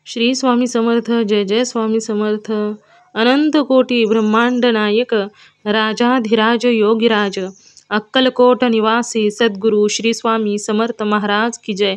श्री स्वामी समर्थ. जय जय स्वामी समर्थ. अनंत कोटी ब्रह्मांड नायक राजाधिराज योगीराज अक्कलकोट निवासी सद्गुरू श्री स्वामी समर्थ महाराज की जय.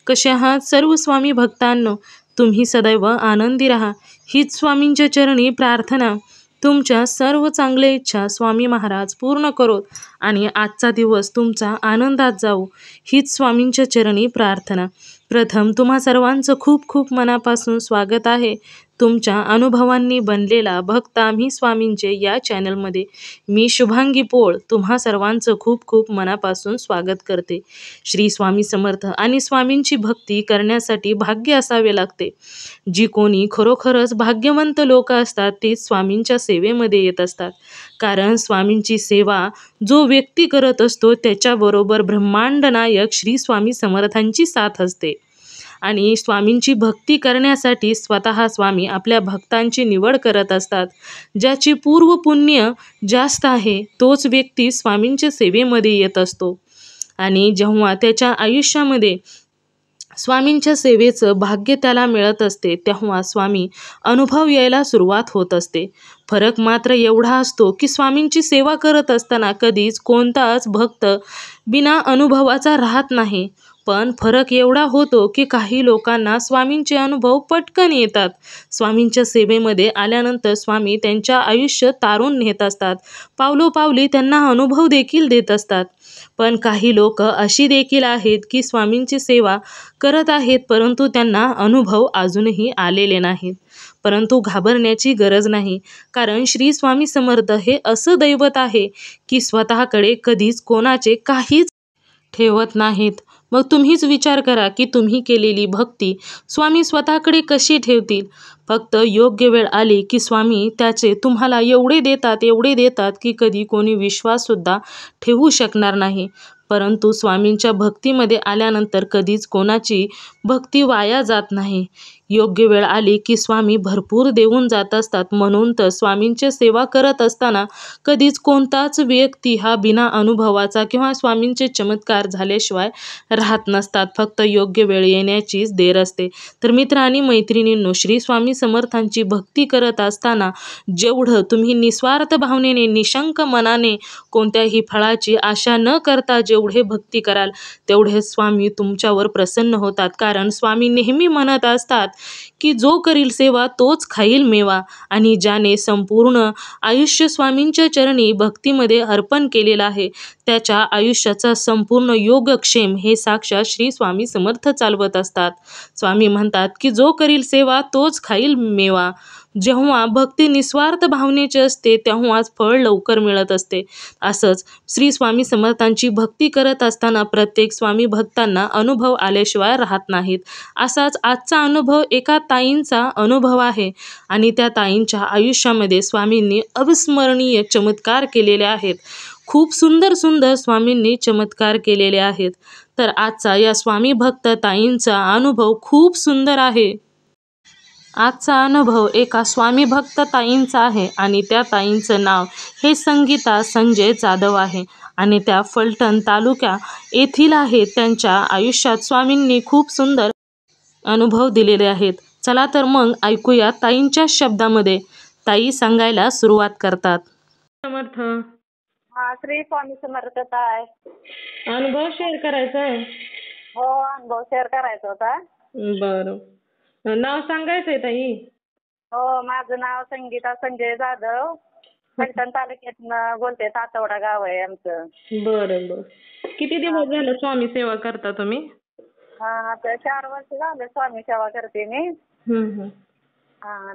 कसे आहात सर्व स्वामी भक्तांनो? तुम्ही सदैव आनंदी राहा हीच स्वामींच्या चरणी प्रार्थना. तुमच्या सर्व चांगल्या इच्छा स्वामी महाराज पूर्ण करोत आणि आजचा दिवस तुमचा आनंदात जाऊ हीच स्वामींच्या चरणी प्रार्थना. प्रथम तुम्हा सर्वांचं खूप खूप मनापासून स्वागत आहे. तुमच्या अनुभवांनी बनलेला भक्त आम्ही स्वामींचे या चॅनलमध्ये मी शुभांगी पोळ तुम्हा सर्वांचं खूप खूप मनापासून स्वागत करते. श्री स्वामी समर्थ आणि स्वामींची भक्ती करण्यासाठी भाग्य असावे लागते. जी कोणी खरोखरच भाग्यवंत लोक असतात ते स्वामींच्या सेवेमध्ये येत असतात. कारण स्वामींची सेवा जो व्यक्ती करत असतो त्याच्याबरोबर ब्रह्मांड नायक श्री स्वामी समर्थांची साथ असते. आणि स्वामींची भक्ती करण्यासाठी स्वतः स्वामी आपल्या भक्तांची निवड करत असतात. ज्याची पूर्व पुण्य जास्त आहे तोच व्यक्ती स्वामींच्या सेवेमध्ये येत असतो. आणि जेव्हा त्याच्या आयुष्यामध्ये स्वामींच्या सेवेचं भाग्य त्याला मिळत असते तेव्हा स्वामी अनुभव यायला सुरुवात होत असते. फरक मात्र एवढा असतो की स्वामींची सेवा करत असताना कधीच कोणताच भक्त बिना अनुभवाचा राहत नाही. पण फरक एवढा होतो की काही लोकांना स्वामींचे अनुभव पटकन येतात. स्वामींच्या सेवेमध्ये आल्यानंतर स्वामी त्यांच्या आयुष्य तारून नेत असतात. पावलोपावली त्यांना अनुभव देखील देत असतात. पण काही लोक अशी देखील आहेत की स्वामींची सेवा करत आहेत परंतु त्यांना अनुभव अजूनही आलेले नाहीत. परंतु घाबरण्याची गरज नाही. कारण श्री स्वामी समर्थ हे असं दैवत आहे की स्वतःकडे कधीच कोणाचे काहीच ठेवत नाहीत. मग तुम्हीच विचार करा की तुम्ही केलेली भक्ती स्वामी स्वतःकडे कशी ठेवतील. फक्त योग्य वेळ आली की स्वामी त्याचे तुम्हाला एवढे देतात की कधी कोणी विश्वाससुद्धा ठेवू शकणार नाही. परंतु स्वामींच्या भक्तीमध्ये आल्यानंतर कधीच कोणाची भक्ती वाया जात नाही. योग्य वेळ आली की स्वामी भरपूर देऊन जात असतात. म्हणून तर स्वामींची सेवा करत असताना कधीच कोणताच व्यक्ती हा बिना अनुभवाचा किंवा स्वामींचे चमत्कार झाल्याशिवाय राहत नसतात. फक्त योग्य वेळ येण्याचीच देर असते. तर मित्र आणि मैत्रिणींनो, श्री स्वामी समर्थांची भक्ती करत असताना जेवढं तुम्ही निस्वार्थ भावनेने निशंक मनाने कोणत्याही फळाची आशा न करता जेवढे भक्ती कराल तेवढे स्वामी तुमच्यावर प्रसन्न होतात. कारण स्वामी नेहमी म्हणत असतात की जो करील सेवा तोच खाईल मेवा. आणि ज्याने संपूर्ण आयुष्य स्वामींच्या चरणी भक्तीमध्ये अर्पण केलेलं आहे त्याच्या आयुष्याचा संपूर्ण योगक्षेम हे साक्षात श्री स्वामी समर्थ चालवत असतात. स्वामी म्हणतात की जो करील सेवा तोच खाईल मेवा. जेव्हा भक्ती निस्वार्थ भावनेची असते तेव्हाच फळ लवकर मिळत असते. असंच श्री स्वामी समर्थांची भक्ती करत असताना प्रत्येक स्वामी भक्तांना अनुभव आल्याशिवाय राहत नाहीत. असाच आजचा अनुभव एका ताईंचा अनुभव आहे. आणि त्या ताईंच्या आयुष्यामध्ये स्वामींनी अविस्मरणीय चमत्कार केलेले आहेत. खूप सुंदर सुंदर स्वामींनी चमत्कार केलेले आहेत. तर आजचा या स्वामी भक्त ताईंचा अनुभव खूप सुंदर आहे. आजचा अनुभव एका स्वामी भक्त ताईंचा आहे आणि त्या ताईंचं नाव हे संगीता संजय जाधव आहे आणि त्या फलटण तालुका येथील आहेत. त्यांच्या आयुष्यात स्वामींनी खूप सुंदर अनुभव दिलेले आहेत. चला तर मग ऐकूया ताईंच्या शब्दामध्ये. ताई सांगायला सुरुवात करतात. समर्थ. श्री स्वामी समर्थ आहे. अनुभव शेअर करायचा आहे. हो, अनुभव शेअर करायचा होता. बरं. नाव सांगायचंय ताई. हो, माझं नाव संगीता संजय जाधव. फलटण तालुक्यातनं बोलते. तातवडा गाव आहे आमचं. बरं बरं. किती दिवस झालं स्वामी सेवा करता तुम्ही? आता 4 वर्ष झाले स्वामी सेवा करते मी.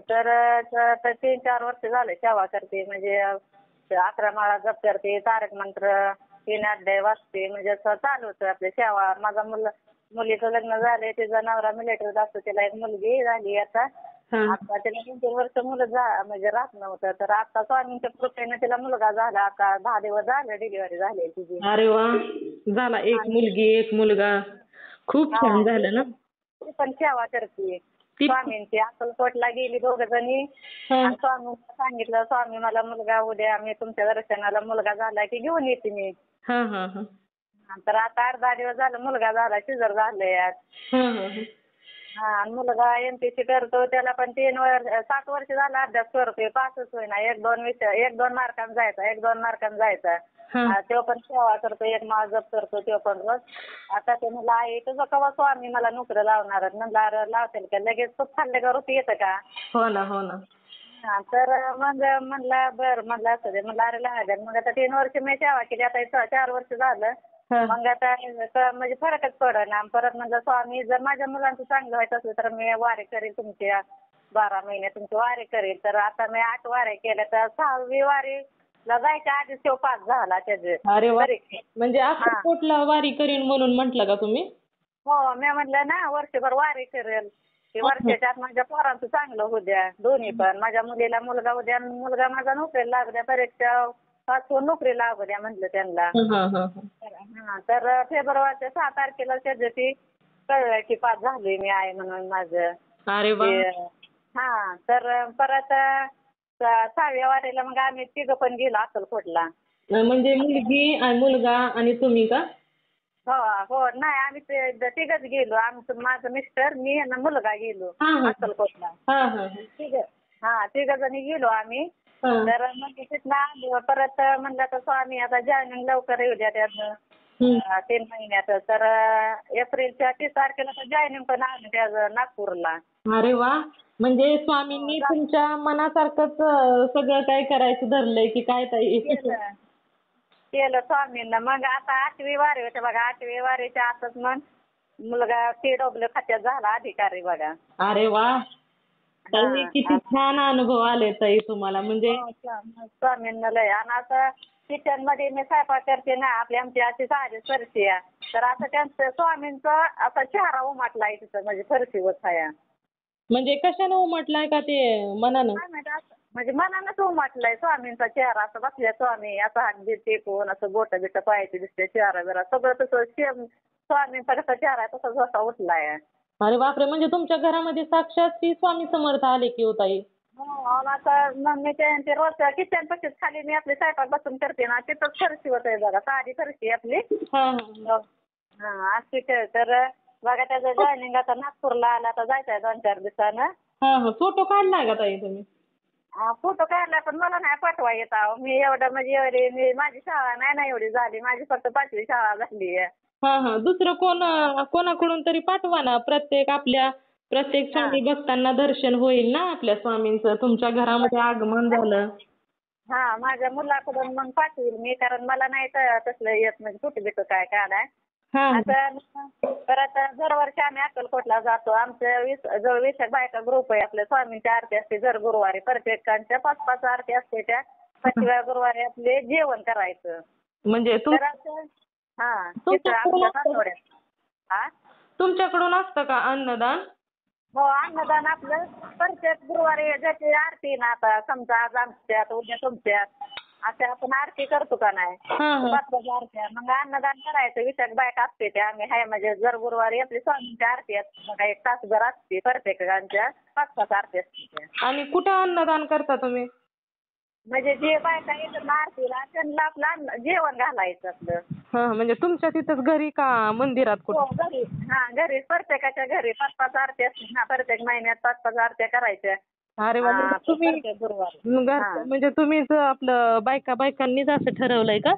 तर 3-4 वर्ष झाले सेवा करते. म्हणजे 11 माळा जप करते, तारक मंत्र 3 अध्याय वाचते. म्हणजे असं चालू होतं आपली सेवा. माझा मुलीचं लग्न झालंय, तिचा नवरा मिलिटरीत असतो, तिला एक मुलगी झाली आता. आता तिला 2-3 वर्ष मुलं म्हणजे राहत नव्हतं. तर आता स्वामींच्या कृपेने तिला मुलगा झाला. आता 10 दिवस झाले डिलिव्हरी झाली तिची. अरे वा, झाला. एक मुलगी एक मुलगा. खूप छान झालं ना. ती पण सेवा करते स्वामींची. अक्कलकोटला गेली 2 जणी. स्वामींना सांगितलं, स्वामी मला मुलगा उद्या मी तुमच्या दर्शनाला मुलगा झाला की घेऊन येते मी. तर आता 8-10 दिवस झालं मुलगा झाला, सिझर झालंय आज. हा आणि मुलगा एमपीसी करतो, त्याला पण 7 वर्ष झाला अभ्यास करतोय, पासच होईना. 1-2 मार्कांनी जायचा, 1-2 मार्कांनी जायचा. हा. तो पण सेवा करतो, एक माळ जप करतो तो पण रोज. आता ते म्हणलं आई तुझं कवा स्वामी मला नोकरी लावणार, म्हणलं अरे लावतील का, लगेच तूप खाल्ले का रुपये येतं का. हो ना, हो ना. हा तर मग म्हणलं बरं, म्हणलं असं दे, म्हणलं अरे लागेल. मग आता 3 वर्ष मी सेवा केली, आता 4 वर्ष झालं. हा. मग आता म्हणजे फरकच पडेना. परत म्हणलं स्वामी जर माझ्या मुलांचं चांगलं व्हायचं असलं तर मी वारी करेल, तुमच्या 12 महिने तुमची वारी करेल. तर आता मी 8 वाऱ्या केल्या, तर 6वी वारीला जायच्या आधीच तो पास झाला त्याचे. अरे वा. म्हणजे अक्कलकोटला वारी करीन म्हणून म्हटलं का तुम्ही? हो, मी म्हणलं ना वर्षभर वारी करेल. ते वर्षाच्या आत माझ्या पोरांचं चांगलं होऊ द्या, दोन्ही पण. माझ्या मुलीला मुलगा होऊ द्या, मुलगा माझा नोकरीला लागू द्या, परीक्षा पास होऊन नोकरी लागू द्या म्हणलं त्यांना. हा तर फेब्रुवारीच्या 6 तारखेला त्याची कळलं की पास झालोय मी आहे म्हणून माझं. अरे वा. हा तर परत 6व्या वारीला मग आम्ही तिघं पण गेलो अक्कलकोटला. म्हणजे मुलगी आणि मुलगा आणि तुम्ही का? हो हो, नाही आम्ही तिघच गेलो. माझं मिस्टर, मी आणि मुलगा गेलो अक्कलकोटला. तिघ जणी गेलो आम्ही. तर मग तिथनं आलो. परत म्हणलं तर स्वामी आता जॉईनिंग लवकर येऊ द्या त्यात 3 महिन्यात. तर एप्रिलच्या 30 तारखेला तर जॉईनिंग पण आलं त्याचं नागपूरला. अरे वा. म्हणजे स्वामींनी तुमच्या मनासारखंच सगळं काय करायचं धरलंय की काय ताई? केलं स्वामींना. मग आता 8वी वारी होते बघा. 8वी वारीच्या आतच मग मुलगा PW खात्यात झाला अधिकारी बघा. अरे वा. किती छान अनुभव आले ताई तुम्हाला. म्हणजे स्वामींना लय. आणि आता किचन मध्ये मी स्वयंपाक करते ना, आमची अशी साधी फरशी आहे. तर असं त्यांचं स्वामींचा असा चेहरा उमटलाय तिथं, म्हणजे फरशी होत आहे. म्हणजे कशानं उमटलाय का ते मनानं? म्हणजे मनानंच उमटलाय स्वामींचा चेहरा. असं बसल्या स्वामी, असं हात बीत टेकून, असं बोट बिट पायाची दिसते, चेहरा बिरा सगळं तसं सेम स्वामींचा कसा चेहरा आहे तसाच असा उठलाय. अरे बापरे. म्हणजे तुमच्या घरामध्ये साक्षात श्री स्वामी समर्थ आले की हो ताई? हो. आता मग मी ते रोज किचन पाशीच खाली मी आपली स्वयंपाक बसून करते ना, तिथंच फरशी होत आहे बघा, साधी फरशी आपली. अशी तर बघा त्याचं जॉईनिंग आता नागपूरला आला, आता जायचंय 2-4 दिवसानं. फोटो काढलाय का ताई तुम्ही? फोटो काढलाय पण मला नाही पाठवा येत आहो. मी एवढं म्हणजे माझी शाळा नाही ना एवढी झाली, माझी फक्त 5वी शाळा झाली आहे. दुसरं कोणाकडून तरी पाठवा ना. प्रत्येक स्वामी भक्तांना दर्शन होईल ना आपल्या स्वामींचं. तुमच्या घरामध्ये आगमन झालं. हा, माझ्या मुलाकडून मग पाठवेल मी, कारण मला नाही तसलं येत, म्हणजे फोटो बिटो काय काढाय. आता परत दरवर्षी आम्ही अक्कलकोटला जातो. आमच्या जवळ 20 बायका ग्रुप आहे. आपल्या स्वामींची आरती असते दर गुरुवारी. प्रत्येकांच्या 5-5 आरती असते. त्या 5व्या गुरुवारी आपले जेवण करायचं. म्हणजे तुमच्याकडून असतं का अन्नदान? हो, अन्नदान आपलं प्रत्येक गुरुवारी ज्याची आरती ना, आता समजा आज आमच्यात उद्या तुमच्यात, असं आपण आरती करतो का नाही, 5-5 आरत्या. मग अन्नदान करायचं. 20 बायका असते त्या आम्ही हाय, म्हणजे जर गुरुवारी आपली स्वामींची आरती असते बघा, 1 तासभर असते. प्रत्येकांच्या 5-5 आरती असते. आणि कुठं अन्नदान करता तुम्ही? म्हणजे जे बायका येतात ना आरतीला त्यांना आपलं जेवण घालायचं आपलं. म्हणजे तुमच्या तिथंच घरी का मंदिरात कुठं? हो, घरी. घरी प्रत्येकाच्या घरी 5-5 आरती असते ना, प्रत्येक महिन्यात 5-5 आरत्या करायच्या. अरे वा. तुम्ही म्हणजे तुम्हीच आपलं बायकांनीच असं ठरवलंय का?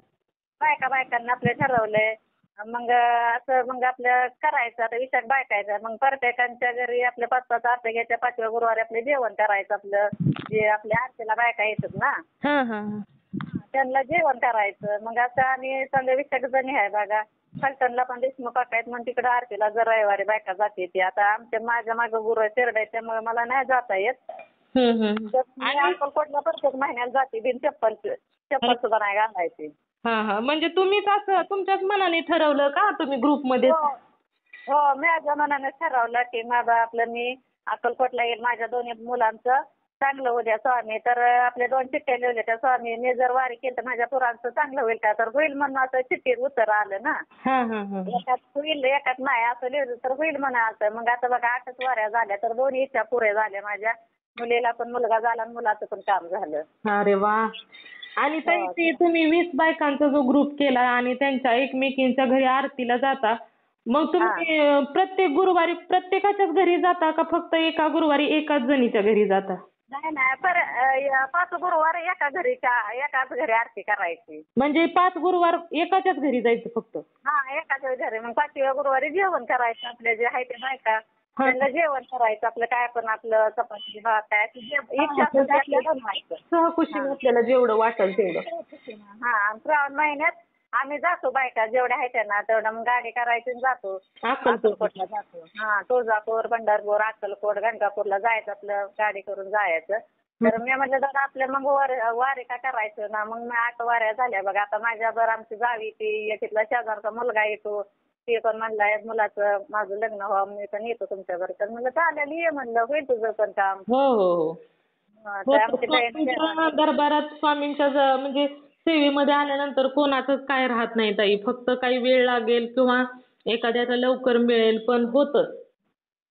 बायकांना आपलं ठरवलंय. मग असं मग आपलं करायचं. आता 20 बायका आहेत. मग प्रत्येकांच्या घरी आपल्या 5-5 आरत्या घ्यायच्या. 5व्या गुरुवारी आपलं जेवण करायचं. आपलं जे आपल्या आरतीला बायका येतात ना, त्यांना जेवण करायचं. मग असं आम्ही समजा 20 जणी आहे बघा. फलटणला पण देशमुख काका आहेत, मग तिकडे आरतीला जर रविवारी बायका जाते. ती आता माझ्या मागं गुरु शिरड आहे, त्यामुळे मला नाही जाता येत. मी अक्कलकोटला प्रत्येक महिन्याला जाते. बिन चप्पल सुद्धा नाही घालायची. म्हणजे तुम्हीच असं तुमच्याच मनाने ठरवलं का तुम्ही ग्रुपमध्ये? हो, माझ्या मनाने ठरवलं की माझं आपलं मी अक्कलकोटला येईल. माझ्या दोन्ही मुलांचं चांगलं होऊ द्या स्वामी. तर आपले 2 चिठ्ठ्या लिहिल्या त्या स्वामी, मी जर वारी केली तर माझ्या पोरांचं चांगलं होईल का, तर होईल म्हणून असं चिठ्ठीत उत्तर आलं ना. एकात होईल एकात नाही असं लिहिलं तर होईल म्हणाल. मग आता बघा 8च वाऱ्या झाल्या, तर 2 इच्छा पुऱ्या झाल्या. माझ्या मुलीला पण मुलगा झाला आणि मुलाचं पण काम झालं. अरे वा. आणि ताई तुम्ही 20 बायकांचा जो ग्रुप केला आणि त्यांच्या एकमेकींच्या घरी आरतीला जाता, मग तुम्ही प्रत्येक गुरुवारी प्रत्येकाच्याच घरी जाता का फक्त एका गुरुवारी एकाच जणीच्या घरी जाता? नाही नाही 5 गुरुवार एकाच घरी आरती करायची. म्हणजे 5 गुरुवार एकाच्याच घरी जायचं फक्त? हा एकाच घरी. मग 5व्या गुरुवारी जेवण करायचं. आपले जे आहे ते बायका त्यांना जेवण करायचं. आपलं काय पण आपलं चपाती भात काय इच्छा असेल ते आपल्याला बनवायचं. सहकुशीने आपल्याला जेवढं वाटेल तेवढं. हा आणि श्रावण महिन्यात आम्ही जातो बायका जेवढ्या आहेत ना तेवढं मग गाडी करायची आणि जातो. अक्कलकोटला जातो. हा तुळजापूर, पंढरपूर, अक्कलकोट, गाणगापूरला जायचं आपलं गाडी करून जायचं. तर मी म्हटलं दादा आपल्या मग वारी का करायचं ना. मग 8 वाऱ्या झाल्या बघा. आता माझ्यावर आमची जावी ती तिथला शेजारचा मुलगा येतो. ते पण म्हणलाय मुलाचं माझं लग्न व्हावं मी पण येतो तुमच्यावर. तर म्हणलं चालेल ये म्हणलं होईल तुझं पण काम. हो हो हो. तर आमची बहीण तुमच्या दरबारात स्वामींच्या म्हणजे सेवेमध्ये आल्यानंतर कोणाचंच काय राहत नाही ताई. फक्त काही वेळ लागेल किंवा एखाद्याला लवकर मिळेल पण होतच.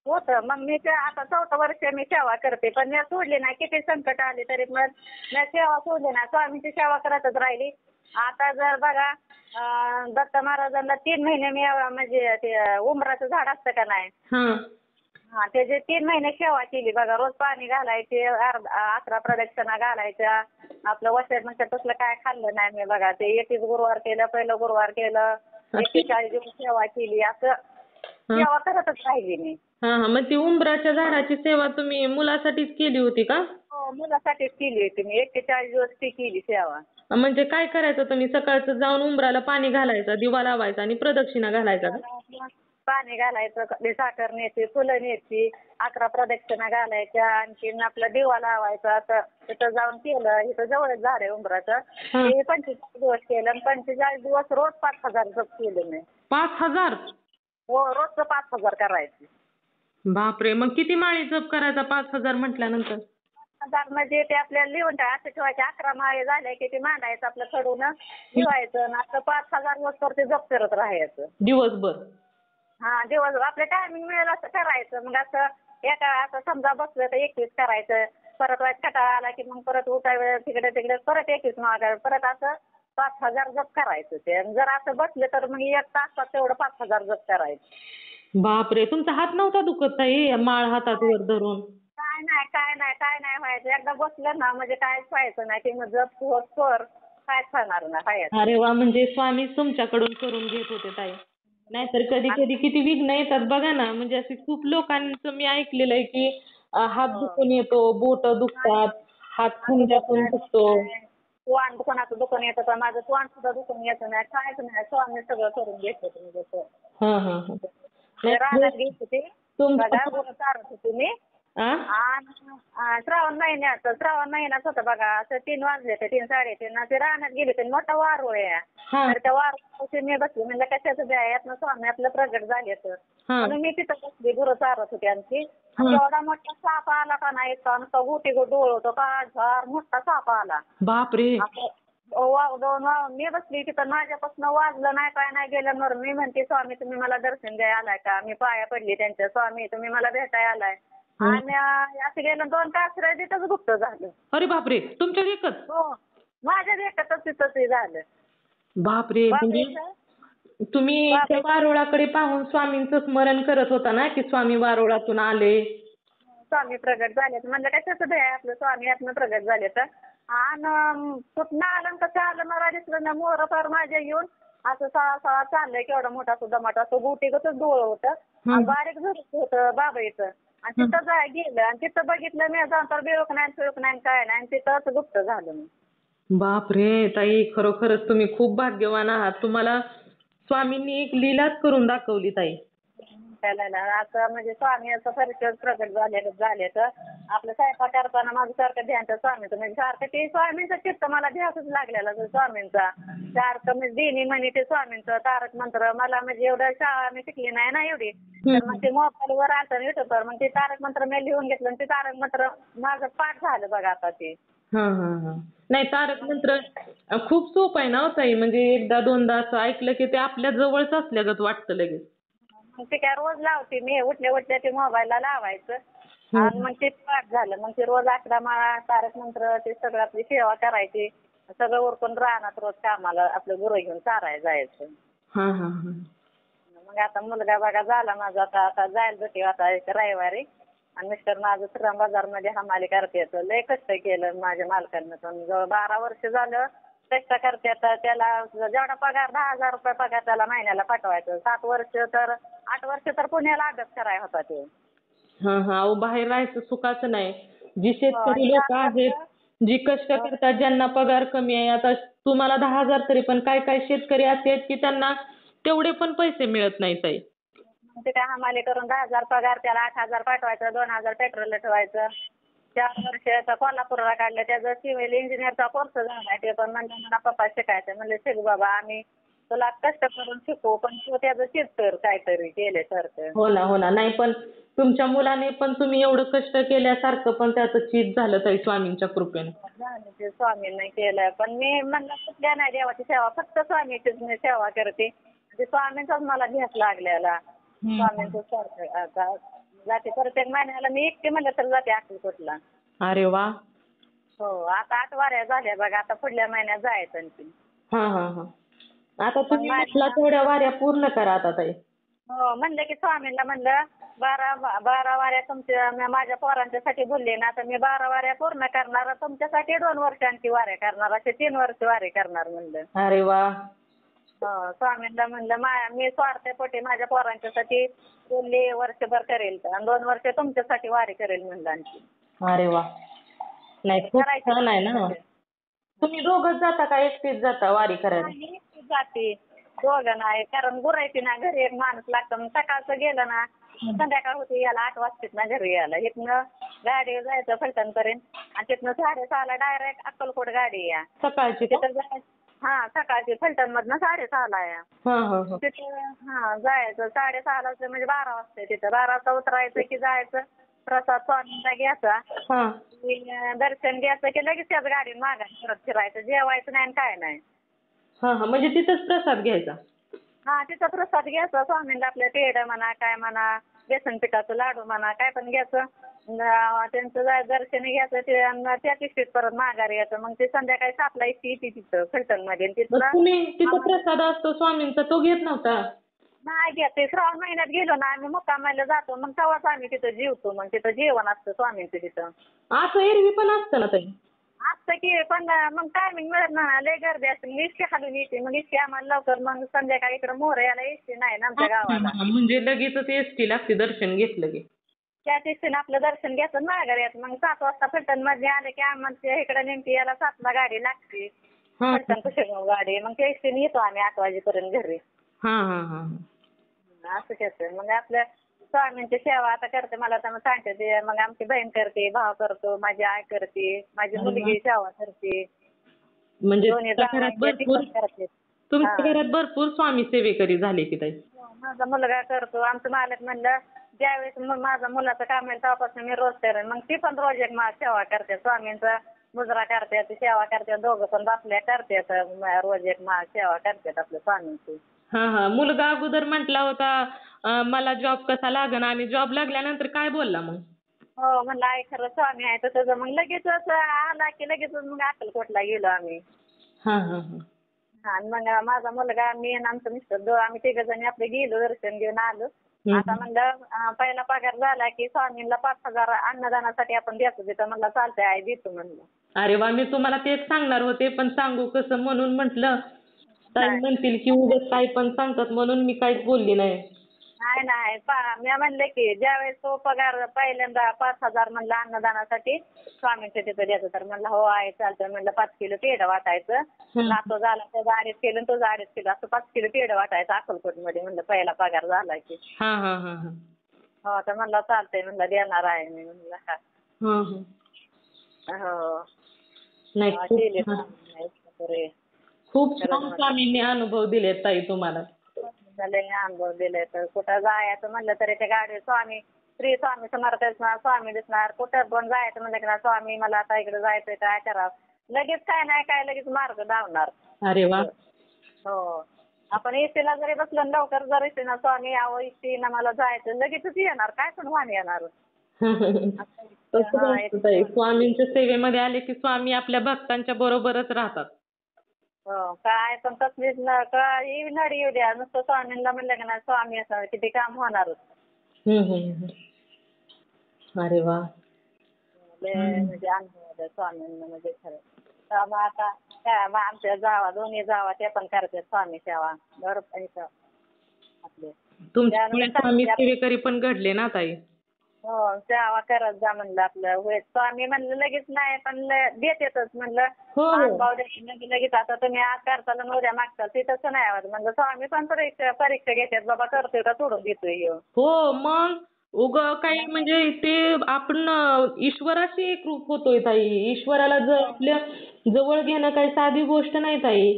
होतं. मग मी आता 4थं वर्ष मी सेवा करते. पण मी सोडली नाही. किती संकट आली तरी पण मी सेवा सोडली नाही. स्वामींची सेवा करतच राहिली. आता जर बघा दत्त महाराजांना 3 महिने मी म्हणजे ते उंबराचं झाड असतं का नाही. हा त्याचे 3 महिने सेवा केली बघा. रोज पाणी घालायचे, 11 प्रदक्षिणा घालायच्या. आपलं वसत म्हणजे तसलं काय खाल्लं नाही मी बघा. ते 31 गुरुवार केलं, पहिलं गुरुवार केलं, 41 दिवस सेवा केली. असं सेवा करतच राहिली मी. मग ती उंबराच्या झाडाची सेवा तुम्ही मुलासाठीच केली होती का? हो मुलासाठीच केली होती मी. 41 दिवस ती केली सेवा. म्हणजे काय करायचं तुम्ही? सकाळचं जाऊन उंबराला पाणी घालायचं, दिवा लावायचा आणि प्रदक्षिणा घालायचा का? पाणी घालायचं, साखर न्यायची, फुलं न्यायची, 11 प्रदक्षिणा घालायच्या, आणखीन आपला दिवा लावायचा. असं तिथं जाऊन केलं. इथं जवळच झाड आहे उंबराचं. ते 45 दिवस केलं आणि 45 दिवस रोज 5,000 जप केलं मी. 5,000? हो रोजचं 5,000 करायचं. बापरे. मग किती माळी जप करायचा 5,000 म्हटल्यानंतर? 5,000 म्हणजे ते आपल्याला लिहून असं ठेवायचे. 11 माळे झाले की ते मांडायचं आपलं खडून ठेवायचं आणि असं 5,000 वर्ष ते जप करत राहायचं दिवसभर. हा दिवसभर आपलं टायमिंग मिळेल असं करायचं. मग असं समजा बसलं तर 21 करायचं. परत कंटाळा आला की मग परत उठायचं तिकडे परत 21 मागायचं. परत असं 5,000 जप करायचं ते. जर असं बसले तर मग 1 तासात तेवढं 5,000 जप करायचं. बापरे. तुमचा हात नव्हता दुखत ताई माळ हातात वर धरून? काय नाही व्हायचं. एकदा बसलं ना म्हणजे कायच व्हायचं नाही. ते मग जप होत कायच होणार नाही. अरे वा. म्हणजे स्वामी तुमच्याकडून करून घेत होते ताई. नाहीतर कधी कधी किती विघ्न येतात बघा ना. म्हणजे असे खूप लोकांचं मी ऐकलेलं आहे की हात दुखून येतो, बोट दुखतात, हात खंड्यातून दुखतो. तोंड कोणाचं दुखून येतं तर माझं तोंड सुद्धा दुखून येतं नाही. कायच नाही. स्वामी सगळं करून घेत होते मी जसं. रानात घेत होते बघा. गुरं चारत होते मी. आणि श्रावण महिन्यात होतं बघा. असं 3 वाजले ते 3, 3:30 ते रानात गेले ते मोठा वारूळ आहे. तर त्या वारूळापाशी मी बसली. म्हणजे कशाचं द्या यातनं स्वामी आपलं प्रगट झाले तर. म्हणून मी तिथं बसली. गुरं चारत होती आमची. एवढा मोठा साप आला का नाही. नुसता गोटी डोळ होतो का झार मोठा साप आला. बापरे. मी बसली तिथं. माझ्यापासून वाजलं नाही काय नाही गेल्यावर मी म्हणते स्वामी तुम्ही मला दर्शन द्यायला आलाय का. मी पाया पडली त्यांच्या. स्वामी तुम्ही मला भेटायला आलाय. आणि असं गेलं 2 तास तिथंच गुप्त झालं. अरे बापरे. तुमच्या देखत? हो माझ्या देखतच तिथंच झालं. बापरे. म्हणजे तुम्ही त्या वारुळाकडे पाहून स्वामींचं स्मरण करत होता ना की स्वामी वारुळातून आले. स्वामी प्रगट झाले. म्हणलं कशाचं भय आपलं स्वामी यातनं प्रगट झाले तर. आणि कुठनं आलं कसं आलं मला दिसलं ना. मोर फार माझ्या येऊन असं सळा चाललंय. केवढा मोठा सुद्धा मोठा असं गोटीगतच डोळ होतं. बारीक झुरत होतं बाबाईचं. आणि तिथं गेलं आणि तिथं बघितलं मी जाऊन तर बिळूक नाही काय नाही. आणि तिथंच गुप्त झालं मी. बापरे ताई. खरोखरच तुम्ही खूप भाग्यवान आहात. तुम्हाला स्वामींनी एक लीलाच करून दाखवली ताई. असं म्हणजे स्वामी असं खरंच प्रगट झाले तर आपलं स्वयंपाक करताना माझं सारखं ध्यान स्वामीचं. म्हणजे सारखं ते स्वामींचं चित्त मला ध्यासच लागलेला स्वामींचा. सारखं म्हणजे देणी म्हणे ते स्वामींचं तारक मंत्र. मला म्हणजे एवढं शाळा मी शिकली नाही ना एवढी. तर मग ते मोबाईलवर आलं युट्यूबवर मग ते तारक मंत्र मी लिहून घेतलं आणि ते तारक मंत्र माझं पाठ झालं बघा आता ते. नाही तारक मंत्र खूप सोपं आहे ना ताई. म्हणजे एकदा दोनदा असं ऐकलं की ते आपल्या जवळच असल्यागत वाटतं लगेच. ते काय रोज लावते मी. उठल्या ते मोबाईलला लावायचं. आणि मग ते पाठ झालं. मग ते रोज 11 माळा तारक मंत्र ते सगळं आपली सेवा करायची. सगळं उरकून राहणार रोज कामाला आपलं गुरं घेऊन चारायला जायचं. मग मग आता मुलगा बघा झाला माझा, आता जायला होती आता एक रविवारी. आणि मिस्टर माझं श्रीराम बाजारमध्ये हमाली करतात. लय कष्ट केलं माझ्या मालकांना, पण 12 वर्ष झालं कष्ट करतात. त्याला जेवढा पगार 10,000 रुपये पगार त्याला महिन्याला पाठवायचं. 8 वर्ष तर पुण्याला अभ्यास करायला होता ते. हा हा. अहो बाहेर राहायचं सुखाचं नाही. जी शेतकरी आणि लोक 4 आहेत, वर्ष जी कष्ट करतात, ज्यांना पगार कमी आहे, आता तुम्हाला 10,000 तरी, पण काय काय शेतकरी असे आहेत की त्यांना तेवढे पण पैसे मिळत नाही ताई. मग ते काय हमाली करून 10,000 पगार, त्याला 8,000 पाठवायचं, 2,000 पेट्रोलला ठेवायचं. 4 वर्ष आता कोल्हापूरला काढलं. त्याचा सिव्हिल इंजिनिअरचा कोर्स झाला. ते पण म्हणलं मला पप्पा शिकायचं. म्हणलं शिक बाबा, आम्ही तुला कष्ट करून शिकू, पण तू त्याचं शिक तर काहीतरी केल्यासारखं. हो ना, हो ना. नाही पण तुमच्या मुलाने पण तुम्ही एवढं कष्ट केल्यासारखं पण त्याचं चीज झालं ताई स्वामींच्या कृपेने. झालं ते स्वामींनी केलं. पण मी म्हणलं कुठल्या नाही देवाची सेवा, फक्त स्वामीचीच मी सेवा करते. ते स्वामींचाच मला ध्यास लागलेला. स्वामींचं सारखं आता जाते प्रत्येक महिन्याला मी एकटी म्हणलं तर जाते अक्कलकोटला. अरे वा. हो, आता 8 वाऱ्या झाल्या बघा. आता पुढल्या महिन्यात जायचं आणखी. हा हा हा. आता तुम्ही म्हटला तेवढ्या वाऱ्या पूर्ण करा आता ताई. हो, म्हणलं की स्वामींना म्हणलं 12 वाऱ्या तुमच्या माझ्या पोरांच्यासाठी बोलले ना, तर मी 12 वाऱ्या पूर्ण करणार, तुमच्यासाठी 2 वर्षांची वाऱ्या करणार, असे 3 वर्ष वारे करणार म्हणलं. अरे वा. हो, स्वामींना म्हणलं मी स्वार्थापोटी माझ्या पोरांच्यासाठी बोलले वर्षभर करेल, आणि 2 वर्ष तुमच्यासाठी वारी करेल म्हणलं आणखी. अरे वा. नाही खूप छान आहे ना. तुम्ही दोघंच जाता का एकटीच जाता वारी करायला? नाही, एकटीच जाते. दोघं नाही, कारण गुरायची ना घरी एक माणूस लागतं. मग सकाळचं गेलं ना संध्याकाळ होती यायला 8 वाजतात ना घरी यायला. इथनं गाडीवर जायचं फलटणपर्यंत, आणि तिथनं 6:30ला डायरेक्ट अक्कलकोट गाडी या. सकाळची का? तिथं जायचं. हा, सकाळची फलटणमधनं 6:30ला या. हा हा हा. तिथं जायचं 6:30ला म्हणजे 12 वाजता. तिथं 12 वाजता उतरायचं की जायचं, प्रसाद स्वामींचा घ्यायचा, हा दर्शन घ्यायचं की लगेच त्याच गाडीत माघारी परत फिरायचं, जेवायचं नाही आणि काय नाही. हा हा. म्हणजे तिथंच प्रसाद घ्यायचा? हा, तिथं प्रसाद घ्यायचा स्वामींना. आपलं पेढं म्हणा, काय म्हणा, बेसन पिठाचं लाडू म्हणा, काय पण घ्यायचं. त्यांचं दर्शन घ्यायचं ते, आणि त्या तिष्ठीत परत माघारी यायचं. मग ते संध्याकाळी 7ला येते तिथं फलटणमध्ये. मग तुम्ही तिथं प्रसाद असतो स्वामींचा तो घेत नव्हता? नाही घेत. ते श्रावण महिन्यात गेलो ना आम्ही मुक्कामाला जातो, मग तेव्हाच आम्ही तिथं जेवतो. मग तिथं जेवण असतं स्वामींचं तिथं. असं एरवी पण असतं ना ताई? असतं की, पण मग टायमिंग मिळत ना, लय गर्दी असते. मग इतकी हालून येते, मग इतकी आम्हाला लवकर, मग संध्याकाळी इकडं मोरयाला एसटी नाही ना आमच्या गावाला. म्हणजे लगेचच एसटी लागते दर्शन घेतलं की? त्या एसटीनं आपलं दर्शन घ्यायचं माघारी यायचं. मग 7 वाजता फलटणमध्ये आले की आम्हाला इकडे नेमकी याला 7ला गाडी लागते, फलटण कुशेगाव गाडी. मग त्या एसटीने येतो आम्ही 8 वाजेपर्यंत घरी. हा हा हा. असं करतं. मग आपल्या स्वामींची सेवा आता करते. मला तर सांगते ते, मग आमची बहीण करते, भाव करतो, माझी आई करते, माझी मुलगी सेवा करते. म्हणजे दोन्ही घरात भरपूर करते. तुमच्या घरात भरपूर स्वामी सेवेकरी झाले की ताई? माझा मुलगा करतो. आमचं मालक म्हणलं ज्यावेळेस माझा मुलाचं काम आहे तेव्हापासून मी रोज करेन. मग ती पण रोज एक सेवा करते. स्वामींचा मुजरा करतात, सेवा करतात. दोघं पण बापल्या करतात. रोज एक सेवा करतात आपल्या स्वामींची. हा हा. मुलगा अगोदर म्हटला होता मला जॉब कसा लागन, आणि जॉब लागल्यानंतर काय बोलला मग? हो, म्हणलं आई खरं स्वामी आहे तसं. मग लगेचच आला की लगेचच मग अक्कलकोटला गेलो आम्ही. हा हा हा. आणि मग माझा मुलगा, मी आणि आमचं मिस्टर आम्ही 3 जणी आपले गेलो, दर्शन घेऊन आलो. आता म्हणलं पहिला पगार झाला की स्वामींना 5,000 अन्नदानासाठी आपण द्यायचं. तिथं म्हणलं चालतंय आई देतो म्हणलं. अरे वा. मी तुम्हाला तेच सांगणार होते, पण सांगू कसं म्हणून म्हटलं. ताई म्हणतील की उगाच काय पण सांगतात, म्हणून मी काहीच बोलली नाही. नाही मी म्हणले की ज्यावेळेस तो पगार पहिल्यांदा 5,000 म्हणलं अन्नदानासाठी स्वामींच्या तिथं द्यायचं, तर म्हणलं हो आहे चालतंय. म्हणलं 5 किलो पेढं वाटायचं. नातो झाला त्याचा 2.5 किलो आणि तुझा 2.5 किलो असं 5 किलो पेढं वाटायचं अक्कलकोटमध्ये. म्हणलं पहिला पगार झाला की. हा हा हा हा. हो, तर म्हणलं चालतंय, म्हणलं देणार आहे मी. म्हणलं हा. हो. नाही खूप छान स्वामींनी अनुभव दिले ताई तुम्हाला. अनुभव दिले. तर कुठं जायचं म्हणलं तरी त्या गाडी स्वामी श्री स्वामी समर्थ दिसणार, स्वामी दिसणार. कुठं पण जायचं म्हणलं की स्वामी मला आता इकडे जायचंय, काय करावं. लगेच काय नाही काय लगेच मार्ग धावणार. अरे वा. हो, आपण एसटीला जरी बसलो लवकर जरी ना स्वामी यावं एसटीनं मला जायचं, लगेचच येणार. काय पण वाहन येणार. स्वामींच्या सेवेमध्ये आले की स्वामी आपल्या भक्तांच्या बरोबरच राहतात. हो काय पण तसलीच काय नडी येऊ द्या नुसतं स्वामींना म्हणलं की नाही स्वामी असं किती काम होणारच. हम्म. अरे वा. म्हणजे अनुभव आहे स्वामींना म्हणजे खरं. तर मग आता काय मग आमच्या जावा दोन्ही जावा ते पण करतात स्वामी सेवा बरोबर इथं आपले. तुमच्यामुळे स्वामी सेवेकरी पण घडले ना ताई. हो सेवा करत जा म्हणलं आपलं होय स्वामी म्हणलं लगेच नाही पण देतेतच म्हणलं हो. अनुभव द्यायला लगेच आता तुम्ही आज करताल आणि उद्या मागताल ते तसं नाही आवडत म्हणलं स्वामी पण परीक्षा घेतात बाबा करतोय का सोडून देतोय ह्यो. हो मग काही म्हणजे ते आपण ईश्वराशी एकरूप होतोय ताई. ईश्वराला आपल्या जवळ घेणं काही साधी गोष्ट नाही ताई.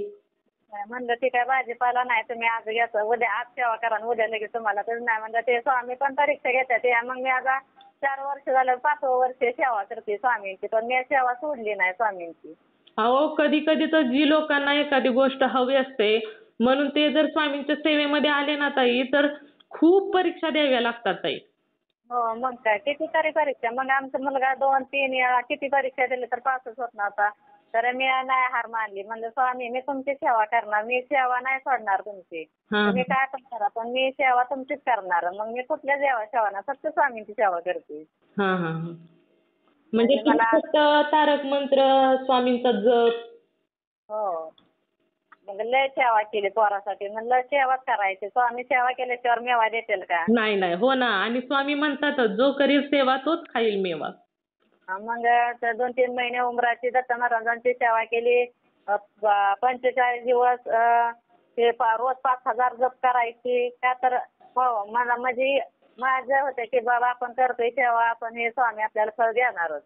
म्हणलं ते काय भाजीपाला नाही तुम्ही आज घ्यायचं उद्या आज सेवा करा आणि उद्या लगेच तुम्हाला तर नाही म्हणलं ते स्वामी पण परीक्षा घेतात मग मी आता 4 वर्ष झालं 5वं वर्ष सेवा करते स्वामींची पण मी सेवा सोडली नाही स्वामींची. अहो कधी कधी तर जी लोकांना एखादी गोष्ट हवी असते म्हणून ते जर स्वामींच्या सेवेमध्ये आले ना ताई तर खूप परीक्षा द्याव्या लागतात ताई. हो मग काय कितीतरी परीक्षा मग आमचा मुलगा 2-3 वेळा किती परीक्षा दिली तर पासच होत नव्हता. तर मी नाही हार मानली म्हणलं स्वामी मी तुमची सेवा करणार मी सेवा नाही सोडणार तुमची. तुम्ही काय पण करा पण मी सेवा तुमचीच करणार मग मी कुठल्या सेवा नाही फक्त स्वामींची सेवा करते. म्हणजे तुम्ही फक्त तारक मंत्र स्वामींचा जप. हो मग लय सेवा केली पोरासाठी म्हणलं सेवाच करायची स्वामी सेवा केल्याशिवाय मेवा देतील का. नाही हो ना आणि स्वामी म्हणतातच जो करील सेवा तोच खाईल मेवा. मग 2-3 महिने उमराची दत्त महाराजांची सेवा केली 45 दिवस ते रोज 5,000 जप करायची का तर हो मला म्हणजे माझं होतं की बाबा आपण करतोय सेवा आपण हे स्वामी आपल्याला फळ देणारच.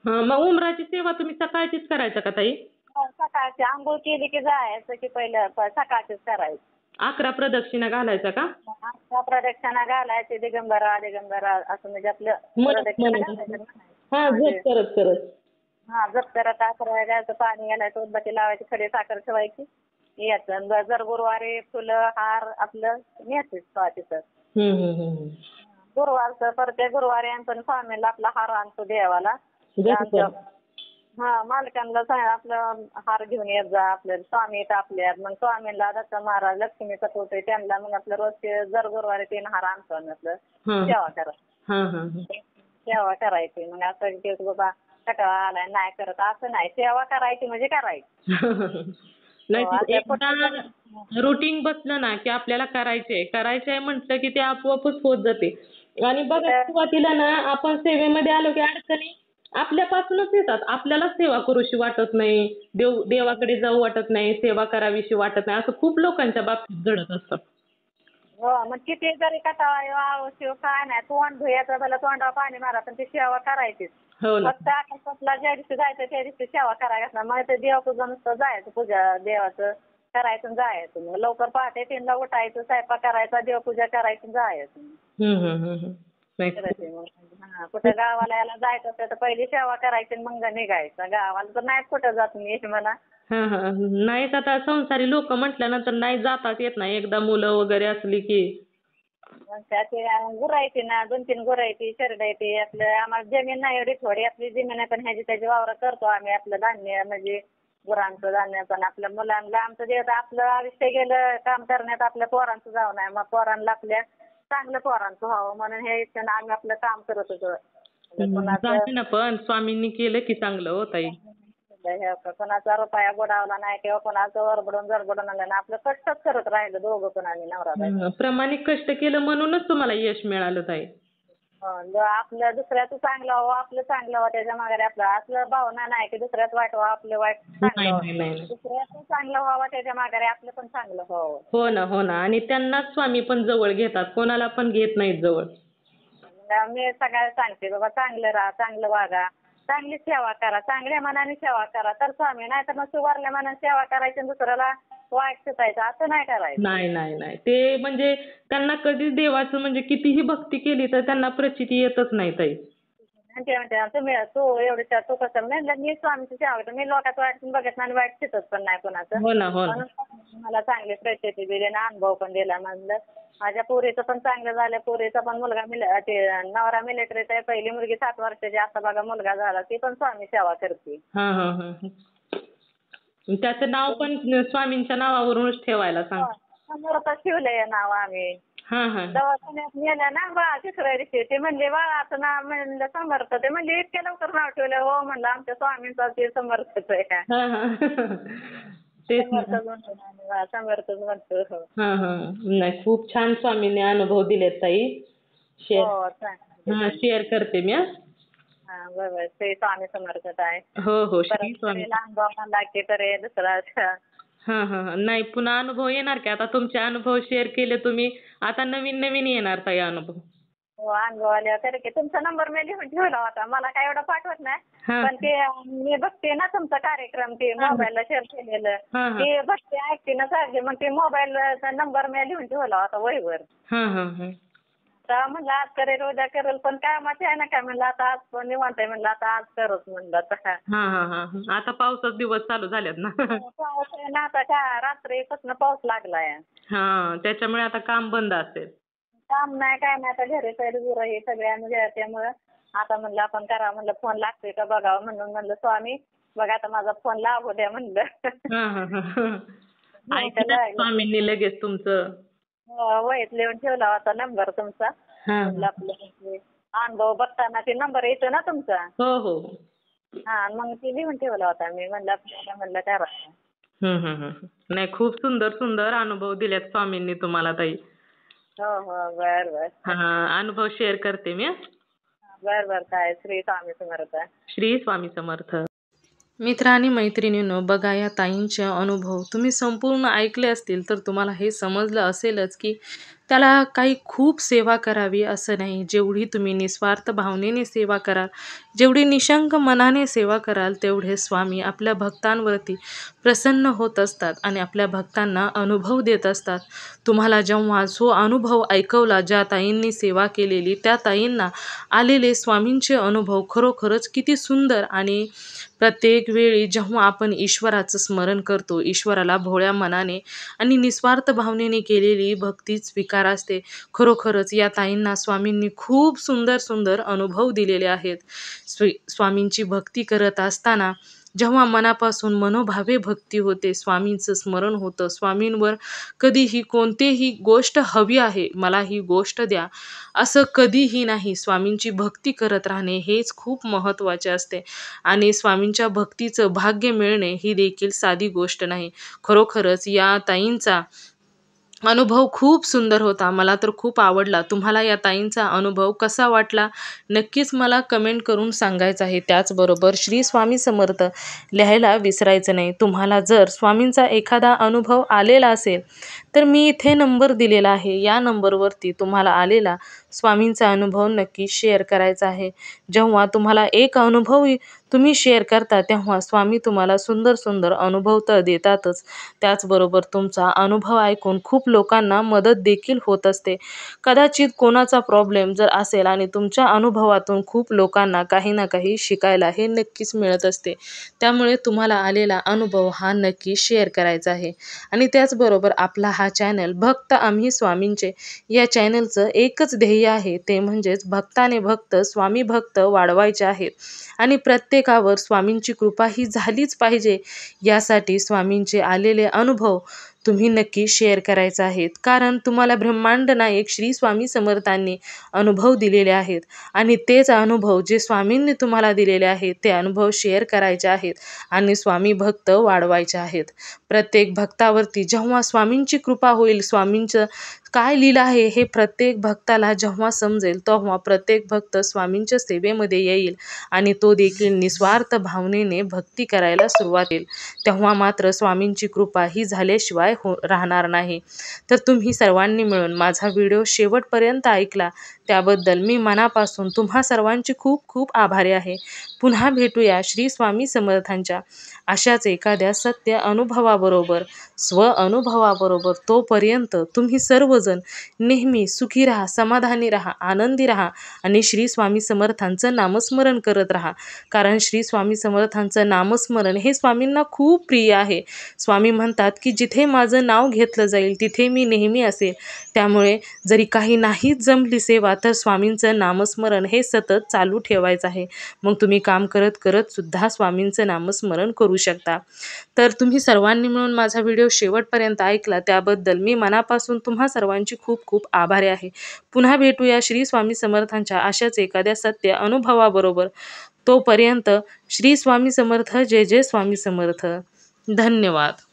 मग उमराची सेवा तुम्ही सकाळचीच करायचा का ताई? सकाळची आंघोळ केली की जायचं की पहिलं सकाळचीच करायची. 11 प्रदक्षिणा घालायचा का? 11 प्रदक्षिणा घालायची दिगंबरा असं म्हणजे आपलं प्रदक्षिणा घालायचं. जप करत. जप करत 11 घ्यायचं पाणी घालायचं उदबत्ती लावायची खडी साखर ठेवायची यायचं जर गुरुवारी फुलं हार आपलं न्यायचं तिथं. गुरुवारचं प्रत्येक गुरुवारी आपण स्वामीला आपला हार आणतो देवाला. मालकांना सांग आपलं हार घेऊन येत जा आपल्या स्वामी येत आपल्या मग स्वामीला दत्त महाराज लक्ष्मीचा फोटो आहे त्यांना मग आपलं रोजचे जर गुरुवारी 3 हार आणतो आपलं सेवा करा. सेवा करायची मग असं की बाबा कटाळा आलाय नाही करत असं नाही सेवा करायची म्हणजे करायची. रुटीन बसलं ना की आपल्याला करायचंय म्हटलं की ते आपोआपच होत जाते. आणि बघा सुरुवातीला ना आपण सेवेमध्ये आलो की अडचणी आपल्यापासूनच येतात. आपल्याला सेवा करूशी वाटत नाही, देवाकडे जाऊ वाटत नाही, सेवा करावीशी वाटत नाही असं खूप लोकांच्या बाबतीत घडत असतं. हो मग किती जरी कटाळा शिव काय नाही तोंड धुयाचं भलं तोंडावर पाणी मारा पण ती सेवा करायचीच. फक्त आकाशातला ज्या दिवशी जायचं त्या दिवशी सेवा करायला मग ते देवपूजा नुसतं जायचं पूजा देवाचं करायचं जायचं मग लवकर पहाटे 3ला उठायचं स्वयंपाक करायचा देवपूजा करायची जायचं. कुठं गावाला याला जायचं असेल तर पहिली सेवा करायची मग निघायचं गावाला तर नाही कुठं जात मी मला. नाहीच आता संसारी लोक म्हटल्यानंतर नाही जातात येत नाही एकदा मुलं वगैरे असली की. त्याची गुरायची ना 2-3 गुरायची शेरडायची आपलं आम्हाला जमीन नाही एवढी थोडी आपली जमीन आहे पण ह्याची त्याची वावर करतो आम्ही आपलं धान्य म्हणजे गुरांचं धान्य पण आपल्या मुलांना आमचं जे आपलं आयुष्य गेलं काम करण्यात आपल्या पोरांचं जाऊ नये मग पोरांना आपल्या चांगलं पोरांचं व्हावं म्हणून हे इच्छेनं आम्ही आपलं काम करत होतो. पण स्वामींनी केलं की चांगलं होत आहे. कोणाचा रुपया बुडावला नाही किंवा कोणाचं वरबडून जरबडून आलं नाही आपलं कष्टच करत राहिलं दोघं पण आम्ही नवरा प्रामाणिक कष्ट केलं म्हणूनच तुम्हाला यश मिळालं ताई. आपलं दुसऱ्याचं चांगलं व्हावं आपलं चांगलं व्हावं त्याच्या मागे आपलं असलं भावना नाही की दुसऱ्याचं वाईट व्हावं आपलं वाईट चांगलं व्हावं दुसऱ्याचं चांगलं व्हावं त्याच्या मागे आपलं पण चांगलं व्हावं. हो ना आणि त्यांनाच स्वामी पण जवळ घेतात कोणाला पण घेत नाहीत जवळ. मी सगळ्याला सांगते बाबा चांगलं राहा चांगलं वागा चांगली सेवा करा चांगल्या मनाने सेवा करा तर स्वामी नाही तर मग सुवारल्या मनाने सेवा करायची दुसऱ्याला वाईट सुटायचं असं नाही करायचं. नाही ते म्हणजे त्यांना कधीच देवाचं म्हणजे कितीही भक्ती केली तर त्यांना प्रचिती येतच नाही ताई. ते म्हणते तू एवढी तू कसं म्हणलं मी स्वामीची सेवा करतो मी लोकांचं वाईट बघत नाही वाईट शिकत पण नाही कोणाचं. म्हणून मला चांगली प्रचिती दिली आणि अनुभव पण दिला म्हणलं माझ्या पोरीचं पण चांगलं झालं पोरीचा पण मुलगा नवरा मिलिटरीचा आहे पहिली मुलगी 7 वर्षाची आता बघा मुलगा झाला ती पण स्वामी सेवा करते. त्याचं नाव पण स्वामींच्या नावावरूनच ठेवायला सांग. समर्थ ठेवलंय नाव आम्ही. हा हा दवाखान्यात नेलं ना बाळा तिसऱ्या दिवशी ते म्हणले बाळाचं नाव म्हणलं समर्थ. ते म्हणले इतक्या लवकर नाव ठेवलं. हो म्हणलं आमच्या स्वामींचा ते समर्थच आहे. हा हा तेच ना. समर्थच म्हणतो आम्ही, समर्थच म्हणतो. हो. हा हा नाही खूप छान स्वामींनी अनुभव दिलेत ताई. शेअर हो चालेल. शेअर करते मी. हा बरोबर ते स्वामी समर्थच आहे. हो हो श्री परत स्वामी. लहान भाऊ म्हणला की करे दुसरा. हा हा नाही पुन्हा अनुभव येणार की आता तुमचे अनुभव शेअर केले तुम्ही, आता नवीन नवीन येणार ताई अनुभव. हो अनुभव आले तरी की तुमचा नंबर मी लिहून ठेवला होता. मला काय एवढं पाठवत नाही. हा पण ते मी बघते ना तुमचा कार्यक्रम ते मोबाईलला शेअर केलेलं. हा हा ते बघते ऐकते ना सारखे. मग ते मोबाईलचा नंबर मी लिहून ठेवला होता वहीवर. हा हा हा तर म्हणलं आज करेल उद्या करेल पण कामाचे आहे ना काय म्हणलं आता आज पण निवांत आहे म्हणलं आता आज करत म्हणलं आता. हा हा हा आता पावसाचे दिवस चालू झालेत ना. पाऊस आहे ना आता काय रात्रीपासून पाऊस लागलाय. हा त्याच्यामुळे आता काम बंद असेल. काम नाही काय नाही आता घरी सैड गुरं हे सगळे आम्ही त्यामुळं आता म्हणलं आपण करा म्हणलं फोन लागतोय का बघावं म्हणून म्हणलं स्वामी बघा आता माझा फोन लागू द्या म्हणलं. हा हा हा ऐकलं स्वामींनी लगेच तुमचं. वहीत लिहून ठेवला होता नंबर तुमचा. म्हणलं आपलं अनुभव बघताना ते नंबर येतो ना तुमचा. हो हो हा मग ते लिहून ठेवला होता मी. म्हणलं आपल्याला म्हणलं करा. नाही खूप सुंदर सुंदर अनुभव दिलेत स्वामींनी तुम्हाला ताई. हो हो बर बर. हा अनुभव शेअर करते मी. बर बर काय श्री स्वामी समर्थ. श्री स्वामी समर्थ. मित्र आणि मैत्रिणींनो बघा या ताईंचे अनुभव तुम्ही संपूर्ण ऐकले असतील तर तुम्हाला हे समजलं असेलच की त्याला काही खूप सेवा करावी असं नाही. जेवढी तुम्ही निस्वार्थ भावनेने सेवा कराल, जेवढी निशंक मनाने सेवा कराल तेवढे स्वामी आपल्या भक्तांवरती प्रसन्न होत असतात आणि आपल्या भक्तांना अनुभव देत असतात. तुम्हाला जेव्हा जो अनुभव ऐकवला ज्या ताईंनी सेवा केलेली त्या ताईंना आलेले स्वामींचे अनुभव खरोखरच किती सुंदर. आणि प्रत्येक वेळी जेव्हा आपण ईश्वराचं स्मरण करतो, ईश्वराला भोळ्या मनाने आणि निस्वार्थ भावनेने केलेली भक्ती स्वीकार असते. खरोखरच या ताईंना स्वामींनी खूप सुंदर सुंदर अनुभव दिलेले आहेत. स्वामींची भक्ती करत असताना जेव्हा मनापासून मनोभावे भक्ती होते, स्वामींचं स्मरण होतं, स्वामींवर कधीही कोणतीही गोष्ट हवी आहे, मला ही गोष्ट द्या असं कधीही नाही. स्वामींची भक्ती करत राहणे हेच खूप महत्त्वाचे असते. आणि स्वामींच्या भक्तीचं भाग्य मिळणे ही देखील साधी गोष्ट नाही. खरोखरच या ताईंचा अनुभव खूप सुंदर होता. मला तर खूप आवडला. तुम्हाला या ताईंचा अनुभव कसा वाटला नक्कीच मला कमेंट करून सांगायचं आहे. त्याचबरोबर श्री स्वामी समर्थ लिहायला विसरायचं नाही. तुम्हाला जर स्वामींचा एखादा अनुभव आलेला असेल तर मी इथे नंबर दिलेला आहे. या नंबरवरती तुम्हाला आलेला स्वामींचा अनुभव नक्की शेअर करायचा आहे. जेव्हा तुम्हाला एक अनुभव तुम्ही शेअर करता तेव्हा स्वामी तुम्हाला सुंदर सुंदर अनुभव तर देतातच. त्याचबरोबर तुमचा अनुभव ऐकून खूप लोकांना मदत देखील होत असते. कदाचित कोणाचा प्रॉब्लेम जर असेल आणि तुमच्या अनुभवातून खूप लोकांना काही ना काही शिकायला हे नक्कीच मिळत असते. त्यामुळे तुम्हाला आलेला अनुभव हा नक्की शेअर करायचा आहे. आणि त्याचबरोबर आपला हा चॅनल भक्त आम्ही स्वामींचे या चॅनलचं एकच ध्येय आहे, ते म्हणजेच भक्ताने भक्त स्वामी भक्त वाढवायचे आहेत. आणि प्रत्येकावर स्वामींची कृपा ही झालीच पाहिजे यासाठी स्वामींचे आलेले अनुभव तुम्ही नक्की शेअर करायचा आहेत. कारण तुम्हाला ब्रह्मांड नायक श्री स्वामी समर्थांनी अनुभव दिलेले आहेत आणि तेच अनुभव जे स्वामींनी तुम्हाला दिलेले आहेत ते अनुभव शेअर करायचे आहेत आणि स्वामी भक्त वाढवायचे आहेत. प्रत्येक भक्तावरती जेव्हा स्वामींची कृपा होईल, स्वामींचं काय लीला आहे हे प्रत्येक भक्ताला जेव्हा समजेल तेव्हा प्रत्येक भक्त स्वामींच्या सेवेमध्ये येईल आणि तो देखील निस्वार्थ भावनेने भक्ती करायला सुरुवात येईल. तेव्हा मात्र स्वामींची कृपा ही झाल्याशिवाय राहणार नाही. तर तुम्ही सर्वांनी मिळून माझा व्हिडिओ शेवटपर्यंत ऐकला त्याबद्दल मी मनापासून तुम्हा सर्वांची खूप खूप आभारी आहे. पुन्हा भेटूया श्री स्वामी समर्थांच्या अशाच एखाद्या सत्य अनुभवाबरोबर, स्व अनुभवाबरोबर. तोपर्यंत तुम्ही सर्वजण नेहमी सुखी राहा, समाधानी राहा, आनंदी राहा आणि श्री स्वामी समर्थांचं नामस्मरण करत राहा. कारण श्री स्वामी समर्थांचं नामस्मरण हे स्वामींना खूप प्रिय आहे. स्वामी म्हणतात की जिथे माझं नाव घेतलं जाईल तिथे मी नेहमी असेल. त्यामुळे जरी काही नाहीच जमली सेवा तर स्वामींचं नामस्मरण हे सतत चालू ठेवायचं आहे. मग तुम्ही काम करत करत सुद्धा स्वामींचं नामस्मरण करू शकता. तर तुम्ही सर्वांनी मिळून माझा व्हिडिओ शेवटपर्यंत ऐकला त्याबद्दल मी मनापासून तुम्हा सर्वांची खूप खूप आभारी आहे. पुन्हा भेटूया श्री स्वामी समर्थांच्या अशाच एखाद्या सत्य अनुभवाबरोबर. तोपर्यंत श्री स्वामी समर्थ. जय जय स्वामी समर्थ. धन्यवाद.